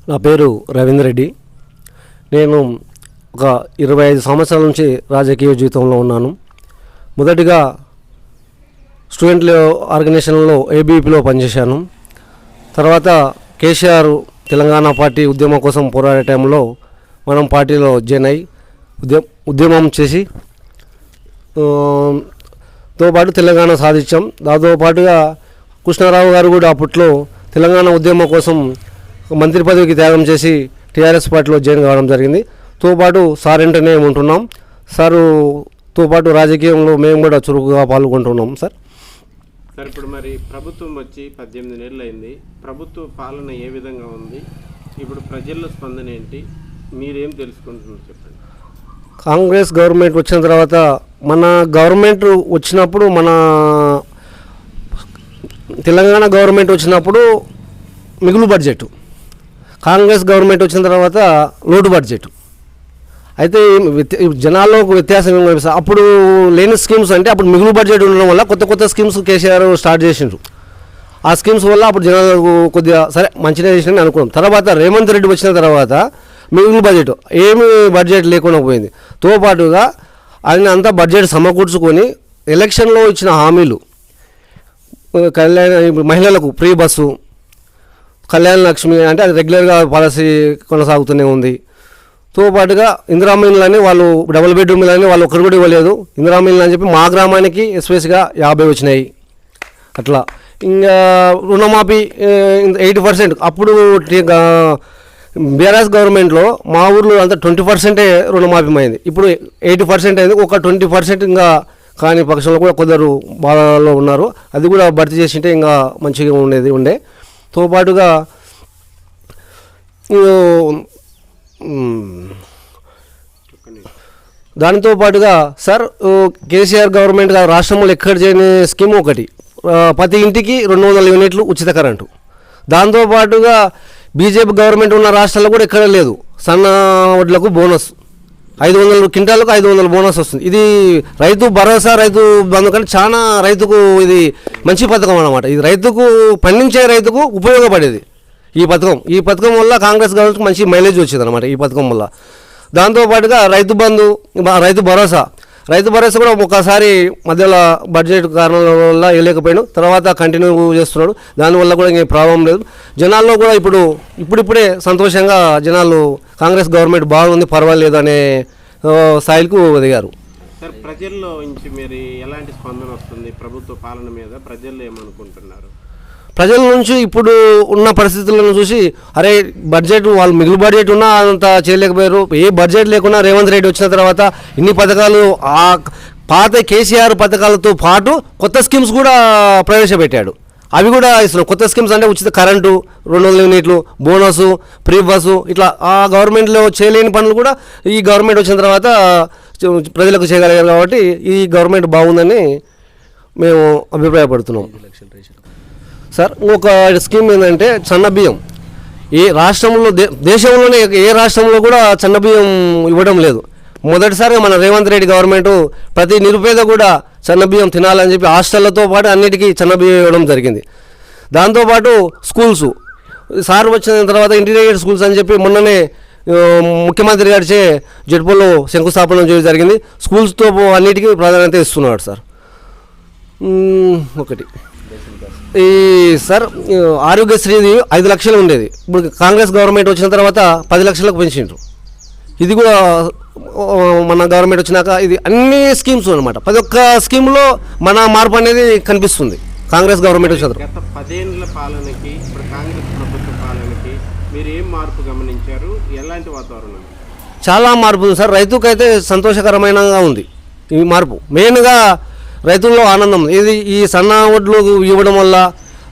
నా పేరు రవీంద్ర రెడ్డి. నేను ఒక 25 సంవత్సరాల నుంచి రాజకీయ జీవితంలో ఉన్నాను. మొదటిగా స్టూడెంట్ ఆర్గనైజేషన్లో ఏబీపీలో పనిచేశాను. తర్వాత కేసీఆర్ తెలంగాణ పార్టీ ఉద్యమం కోసం పోరాడే టైంలో మనం పార్టీలో జాయిన్ అయ్యి ఉద్యమం చేసి తో పాటు తెలంగాణ సాధించాం. దాంతో పాటుగా కృష్ణారావు గారు కూడా అప్పట్లో తెలంగాణ ఉద్యమం కోసం మంత్రి పదవికి త్యాగం చేసి టీఆర్ఎస్ పార్టీలో జాయిన్ కావడం జరిగింది. తో పాటు సార్ వెంటనే ఉంటున్నాం. సారుతో పాటు రాజకీయంలో మేము కూడా చురుకుగా పాల్గొంటున్నాం. సార్ ఇప్పుడు మరి ప్రభుత్వం వచ్చి 18 నెలలు అయింది. ప్రభుత్వ పాలన ఏ విధంగా ఉంది? ఇప్పుడు ప్రజల్లో స్పందన ఏంటి? మీరేం తెలుసుకుంటున్నారు చెప్పండి. కాంగ్రెస్ గవర్నమెంట్ వచ్చిన తర్వాత మన గవర్నమెంట్ వచ్చినప్పుడు మన తెలంగాణ గవర్నమెంట్ వచ్చినప్పుడు మిగులు బడ్జెట్, కాంగ్రెస్ గవర్నమెంట్ వచ్చిన తర్వాత లోటు బడ్జెట్. అయితే జనాల్లో ఒక వ్యత్యాసం ఏం కనిపిస్తుంది, అప్పుడు లేని స్కీమ్స్ అంటే అప్పుడు మిగులు బడ్జెట్ ఉండడం వల్ల కొత్త కొత్త స్కీమ్స్ కేసీఆర్ స్టార్ట్ చేసిండ్రు. ఆ స్కీమ్స్ వల్ల అప్పుడు జనాలకు కొద్దిగా సరే మంచిగా చేసిందని అనుకున్నాం. తర్వాత రేవంత్ రెడ్డి వచ్చిన తర్వాత మిగులు బడ్జెట్ ఏమి బడ్జెట్ లేకుండా పోయింది. తో పాటుగా ఆయన అంతా బడ్జెట్ సమకూర్చుకొని ఎలక్షన్లో ఇచ్చిన హామీలు, కళ్యాణ మహిళలకు ఫ్రీ బస్సు, కళ్యాణ లక్ష్మి అంటే అది రెగ్యులర్గా పాలసీ కొనసాగుతూనే ఉంది. తో పాటుగా ఇందిరామిల్లని వాళ్ళు డబుల్ బెడ్రూమ్లని వాళ్ళు ఒక్కరు కూడా ఇవ్వలేదు. ఇందిరామిల్ని అని చెప్పి మా గ్రామానికి ఎస్పెషల్గా 50 వచ్చినాయి. అట్లా ఇంకా రుణమాఫీ 80%. అప్పుడు బీఆర్ఎస్ గవర్నమెంట్లో మా ఊర్లో అంతా 20% రుణమాఫీ అయింది. ఇప్పుడు 80% అయింది. ఒక 20% ఇంకా కాని పక్షంలో కూడా కొందరు బాధలో ఉన్నారు. అది కూడా భర్తీ చేసింటే ఇంకా మంచిగా ఉండే. తో పాటుగా దానితో పాటుగా సార్ కేసీఆర్ గవర్నమెంట్ రాష్ట్రంలో ఎక్కడ చేయని స్కీమ్ ఒకటి, ప్రతి ఇంటికి 200 యూనిట్లు ఉచిత కరెంటు. దాంతోపాటుగా బీజేపీ గవర్నమెంట్ ఉన్న రాష్ట్రాల్లో కూడా ఎక్కడ లేదు. సన్న వడ్లకు బోనస్ 500 క్వింటాలకు 500 బోనస్ వస్తుంది. ఇది రైతు భరోసా, రైతు బంధు కంటే చాలా రైతుకు ఇది మంచి పథకం అన్నమాట. ఇది రైతుకు పండించే రైతుకు ఉపయోగపడేది ఈ పథకం వల్ల కాంగ్రెస్ గవర్నమెంట్కి మంచి మైలేజ్ వచ్చింది అనమాట ఈ పథకం వల్ల. దాంతోపాటుగా రైతు బంధు, రైతు భరోసా కూడా ఒకసారి మధ్యలో బడ్జెట్ కారణాల వల్ల వేయలేకపోయాడు. తర్వాత కంటిన్యూ చేస్తున్నాడు. దానివల్ల కూడా ఇంకేం ప్రాబ్లం లేదు. జనాల్లో కూడా ఇప్పుడిప్పుడే సంతోషంగా జనాలు కాంగ్రెస్ గవర్నమెంట్ బాగుంది, పర్వాలేదు అనే స్థాయిలకు ఎదిగారు. సార్ ప్రజల్లో నుంచి మీరు ఎలాంటి స్పందన వస్తుంది ప్రభుత్వ పాలన మీద? ప్రజల్లో ఏమనుకుంటున్నారు? ప్రజల నుంచి ఇప్పుడు ఉన్న పరిస్థితులను చూసి అరే బడ్జెట్ వాళ్ళు మిగులు బడ్జెట్ ఉన్నా అంత చేయలేకపోయారు. ఏ బడ్జెట్ లేకున్నా రేవంత్ రెడ్డి వచ్చిన తర్వాత ఇన్ని పథకాలు, ఆ పాత కేసీఆర్ పథకాలతో పాటు కొత్త స్కీమ్స్ కూడా ప్రవేశపెట్టాడు. అవి కూడా ఇస్తున్నాం. కొత్త స్కీమ్స్ అంటే ఉచిత కరెంటు, 200 యూనిట్లు, బోనసు, ఫ్రీ బస్సు, ఇట్లా ఆ గవర్నమెంట్లో చేయలేని పనులు కూడా ఈ గవర్నమెంట్ వచ్చిన తర్వాత ప్రజలకు చేయగలిగారు. కాబట్టి ఈ గవర్నమెంట్ బాగుందని మేము అభిప్రాయపడుతున్నాం. సార్ ఒక స్కీమ్ ఏంటంటే సన్న బియ్యం. ఏ రాష్ట్రంలో దేశంలోనే ఏ రాష్ట్రంలో కూడా సన్న బియ్యం ఇవ్వడం లేదు. మొదటిసారిగా మన రేవంత్ రెడ్డి గవర్నమెంట్ ప్రతి నిరుపేద కూడా సన్న బియ్యం తినాలని చెప్పి హాస్టళ్లతో పాటు అన్నిటికీ సన్న బియ్యం ఇవ్వడం జరిగింది. దాంతోపాటు స్కూల్స్ సార్ వచ్చిన తర్వాత ఇంటిగ్రేటెడ్ స్కూల్స్ అని చెప్పి మొన్ననే ముఖ్యమంత్రి గారిచే జడ్పోలో శంకుస్థాపన చేయడం జరిగింది. స్కూల్స్తో అన్నిటికీ ప్రాధాన్యత ఇస్తున్నాడు సార్. ఒకటి ఈ సార్ ఆరోగ్యశ్రీది 5 లక్షలు ఉండేది, ఇప్పుడు కాంగ్రెస్ గవర్నమెంట్ వచ్చిన తర్వాత 10 లక్షలకు పెంచిండ్రు. ఇది కూడా మన గవర్నమెంట్ వచ్చినాక ఇది అన్ని స్కీమ్స్ అనమాట. 11 స్కీమ్లో మన మార్పు అనేది కనిపిస్తుంది కాంగ్రెస్ గవర్నమెంట్ వచ్చిన తర్వాత. గత 10 ఏళ్ల పాలనకి ఇప్పుడు కాంగ్రెస్ ప్రభుత్వ పాలనకి మీరు ఏం మార్పు గమనించారు? ఎలాంటి వాతావరణం? చాలా మార్పు ఉంది సార్. రైతుకైతే సంతోషకరమైనగా ఉంది ఈ మార్పు. మెయిన్గా రైతుల్లో ఆనందం. ఇది ఈ సన్న వడ్లు ఇవ్వడం వల్ల,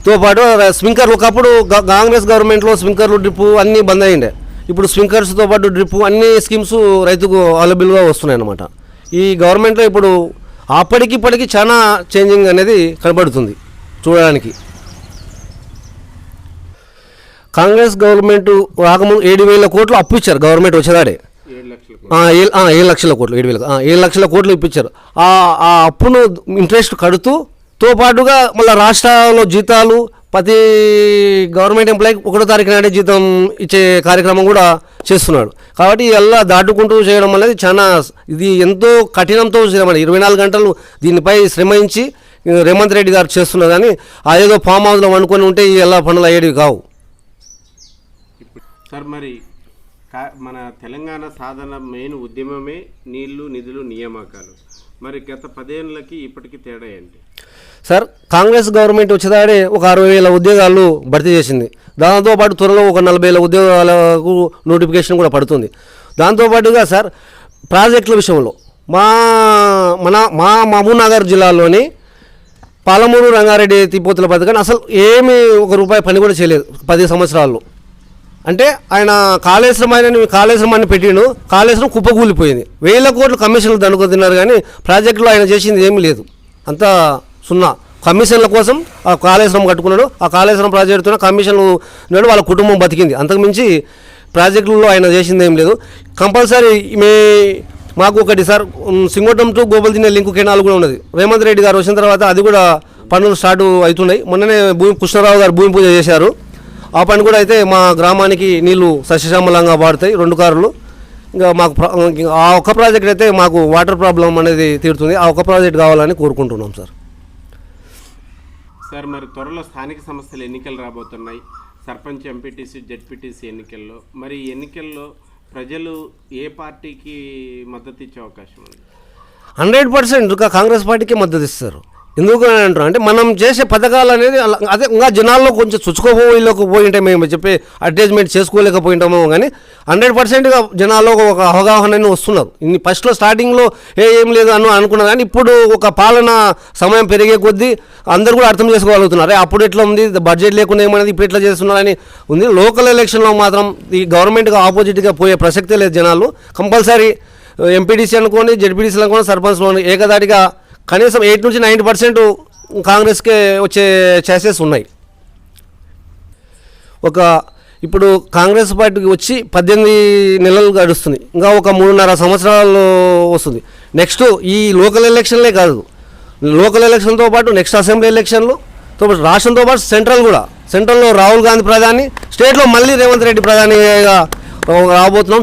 తో పాటు స్ప్రింకర్లు. ఒకప్పుడు కాంగ్రెస్ గవర్నమెంట్లో స్ప్రింకర్లు, డ్రిప్పు అన్నీ బంద్ అయ్యిండే. ఇప్పుడు స్ప్రింకర్స్తో పాటు డ్రిప్పు అన్ని స్కీమ్స్ రైతుకు అవైలబుల్గా వస్తున్నాయి అన్నమాట. ఈ గవర్నమెంట్లో ఇప్పుడు అప్పటికిప్పటికి చాలా చేంజింగ్ అనేది కనబడుతుంది చూడడానికి. కాంగ్రెస్ గవర్నమెంట్ రాకముందు 7,000 కోట్లు అప్పు ఇచ్చారు గవర్నమెంట్ వచ్చేదాడే. 7 లక్షల కోట్లు 7 లక్షల కోట్లు ఇప్పించారు. ఆ అప్పును ఇంట్రెస్ట్ కడుతూ తో పాటుగా మళ్ళీ రాష్ట్రాల్లో జీతాలు ప్రతి గవర్నమెంట్ ఎంప్లాయీకి 1వ తారీఖు నాడే జీతం ఇచ్చే కార్యక్రమం కూడా చేస్తున్నాడు. కాబట్టి ఎలా దాటుకుంటూ చేయడం అనేది చాలా ఇది ఎంతో కఠినంతో శ్రమ 24 గంటలు దీనిపై శ్రమించి రేవంత్ రెడ్డి గారు చేస్తున్నారు. కానీ అదేదో ఫామ్ హౌస్లో వండుకొని ఉంటే ఈ ఎలా పనులు అయ్యేవి కావు. సార్ మరి మన తెలంగాణ సాధన మెయిన్ ఉద్యమమే నీళ్లు నిధులు నియామకాలు. మరి గత 10 ఏళ్ళకి ఇప్పటికీ తేడా ఏంటి సార్? కాంగ్రెస్ గవర్నమెంట్ వచ్చేదాడే ఒక 60,000 ఉద్యోగాలు భర్తీ చేసింది. దాంతోపాటు త్వరలో ఒక 40,000 ఉద్యోగాలకు నోటిఫికేషన్ కూడా పడుతుంది. దాంతోపాటుగా సార్ ప్రాజెక్టుల విషయంలో మా మహబూబ్నగర్ జిల్లాలోని పాలమూరు రంగారెడ్డి ఎత్తిపోతుల పథకాన్ని అసలు ఏమీ ₹1 పని కూడా చేయలేదు 10 సంవత్సరాల్లో. అంటే ఆయన కాళేశ్వరాన్ని పెట్టిండు, కాళేశ్వరం కుప్పకూలిపోయింది. 1000 కోట్లు కమిషన్లు దండుకు తిన్నారు. కానీ ప్రాజెక్టులో ఆయన చేసింది ఏమీ లేదు, అంతా సున్నా. కమిషన్ల కోసం ఆ కాళేశ్వరం కట్టుకున్నాడు. ఆ కాళేశ్వరం ప్రాజెక్టుతో కమిషన్లు ఉన్నాడు, వాళ్ళ కుటుంబం బతికింది. అంతకుమించి ప్రాజెక్టులలో ఆయన చేసింది ఏం లేదు. కంపల్సరీ మాకు ఒకటి sir Singotam to Gobaldinne link canal కూడా ఉన్నది. రేవంత్ రెడ్డి గారు వచ్చిన తర్వాత అది కూడా పనులు స్టార్ట్ అవుతున్నాయి. మొన్ననే కృష్ణారావు గారు భూమి పూజ చేశారు. ఆ పని కూడా అయితే మా గ్రామానికి నీళ్లు సస్యశ్యామలంగా వాడుతాయి 2 కారులు. ఇంకా మాకు ఆ ఒక్క ప్రాజెక్ట్ అయితే మాకు వాటర్ ప్రాబ్లం అనేది తీరుతుంది. ఆ ఒక్క ప్రాజెక్ట్ కావాలని కోరుకుంటున్నాం సార్. సార్ మరి త్వరలో స్థానిక సంస్థల ఎన్నికలు రాబోతున్నాయి. సర్పంచ్, ఎంపీటీసీ, జెడ్పీటీసీ ఎన్నికల్లో మరి ఈ ఎన్నికల్లో ప్రజలు ఏ పార్టీకి మద్దతు ఇచ్చే అవకాశం ఉంది? 100% కాంగ్రెస్ పార్టీకి మద్దతు ఇస్తారు. ఎందుకు అని అంటారు అంటే మనం చేసే పథకాలు అనేది అదే ఇంకా జనాల్లో కొంచెం చుచ్చుకోపోయిలోకి మేము చెప్పి అడ్వర్టైజ్మెంట్ చేసుకోలేకపోయింటామో. కానీ 100%గా జనాల్లో ఒక అవగాహన వస్తున్నారు. ఇన్ని ఫస్ట్లో స్టార్టింగ్లో ఏం లేదు అనుకున్నారు. కానీ ఇప్పుడు ఒక పాలన సమయం పెరిగే కొద్దీ అందరూ కూడా అర్థం చేసుకోగలుగుతున్నారు. అప్పుడు ఎట్లా ఉంది, బడ్జెట్ లేకుండా ఏమనేది ఇప్పుడు ఎట్లా చేస్తున్నారని ఉంది. లోకల్ ఎలక్షన్లో మాత్రం ఈ గవర్నమెంట్గా ఆపోజిట్గా పోయే ప్రసక్తే లేదు. జనాలు కంపల్సరీ ఎంపీటీసీ అనుకోండి, జెడ్పీటీసీ అనుకోండి, సర్పంచ్లోని ఏకదాటిగా కనీసం 8 నుంచి 90% కాంగ్రెస్కే వచ్చే ఛాన్సెస్ ఉన్నాయి. ఇప్పుడు కాంగ్రెస్ పార్టీకి వచ్చి 18 నెలలు గడుస్తుంది. ఇంకా ఒక 3.5 సంవత్సరాలు వస్తుంది. నెక్స్ట్ ఈ లోకల్ ఎలక్షన్లే కాదు, లోకల్ ఎలక్షన్తో పాటు నెక్స్ట్ అసెంబ్లీ ఎలక్షన్లతో పాటు రాష్ట్రంతో పాటు సెంట్రల్లో రాహుల్ గాంధీ ప్రధాని, స్టేట్లో మళ్ళీ రేవంత్ రెడ్డి ప్రధానిగా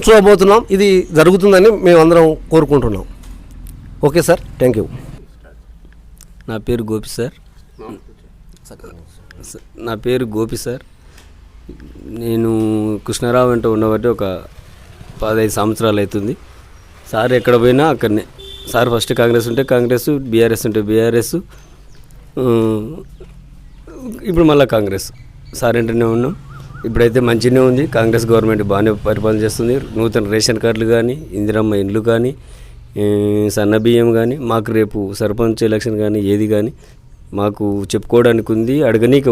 చూడబోతున్నాం. ఇది జరుగుతుందని మేమందరం కోరుకుంటున్నాం. Okay sir, thank you. నా పేరు గోపి సార్. నేను కృష్ణారావు వెంట ఉండబట్టి ఒక 15 సంవత్సరాలు అవుతుంది. సార్ ఎక్కడ పోయినా అక్కడనే. సార్ ఫస్ట్ కాంగ్రెస్ ఉంటే కాంగ్రెస్, బీఆర్ఎస్ ఉంటే బీఆర్ఎస్, ఇప్పుడు మళ్ళీ కాంగ్రెస్. సార్ వెంటనే ఉన్నాం. ఇప్పుడైతే మంచిగానే ఉంది. కాంగ్రెస్ గవర్నమెంట్ బాగానే పరిపాలన చేస్తుంది. నూతన రేషన్ కార్డులు కానీ, ఇందిరమ్మ ఇండ్లు కానీ, సన్న బియ్యం కానీ, మాకు రేపు సర్పంచ్ ఎలక్షన్ కానీ ఏది కానీ మాకు చెప్పుకోవడానికి ఉంది.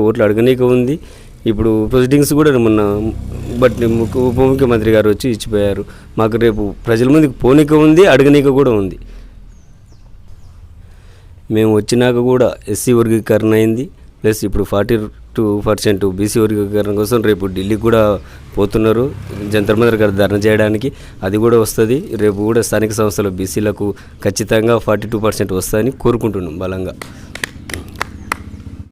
ఓట్లు అడగనీక ఉంది. ఇప్పుడు ప్రొసీడింగ్స్ కూడా మొన్న ఉప ముఖ్యమంత్రి గారు వచ్చి ఇచ్చిపోయారు. మాకు రేపు ప్రజల ముందుకు పోనీక ఉంది, అడగనీక కూడా ఉంది. మేము వచ్చినాక కూడా ఎస్సీ వర్గీకరణ అయింది. ప్లస్ ఇప్పుడు 42% బీసీ వర్గీకరణ కోసం రేపు ఢిల్లీకి కూడా పోతున్నారు జంతర్ మంతర్ గారు ధర్నా చేయడానికి. అది కూడా వస్తుంది. రేపు కూడా స్థానిక సంస్థల బీసీలకు ఖచ్చితంగా 42% వస్తుందని కోరుకుంటున్నాం బలంగా.